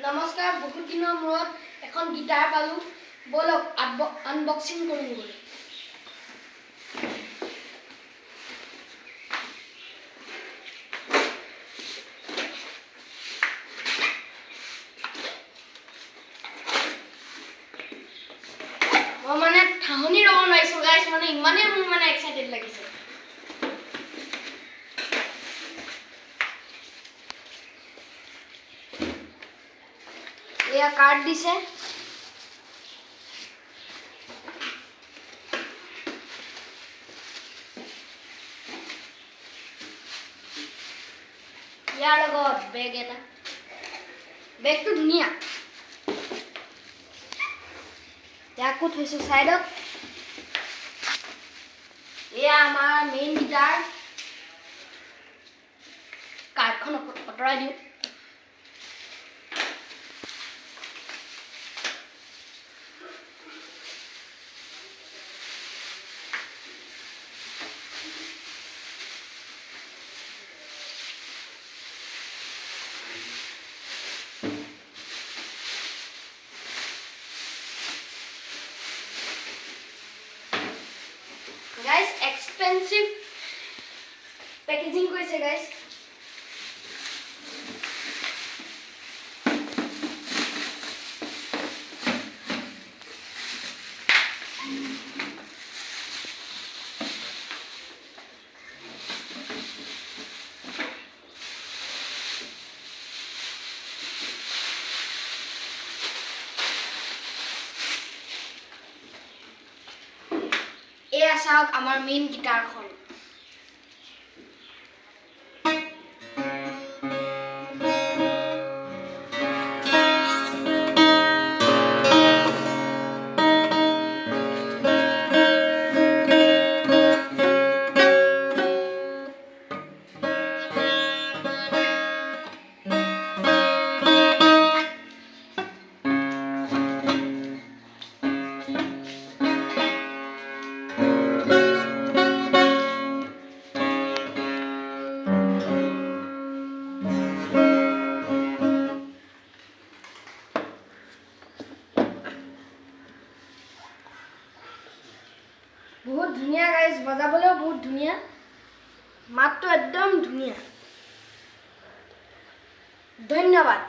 নমস্কাৰ, বহুত দিনৰ মূৰত এখন গিটাৰ পালোঁ। বলক আনবক্সিং কৰোঁগৈ। মই ঠাহনি ৰ'ব নোৱাৰিছোঁ গাইছ, ইমানেই মোৰ এক্সাইটেড লাগিছে। এয়া কাৰ্ড দিছে। ইয়াৰ লগত বেগ এটা, বেগটো ধুনীয়া। ইয়াকো থৈছোঁ ছাইডত। এয়া আমাৰ মেইন গিটাৰ। কাৰ্ডখন আঁতৰাই দিওঁ। গাইজ এক্সপেন্সিভ পেকেজিং কৰিছে গাইজ। এয়া চাওক আমাৰ মেইন গিটাৰখন। বহুত ধুনীয়া গাইজ, বজাবলৈও বহুত ধুনীয়া, মাতটো একদম ধুনীয়া। ধন্যবাদ।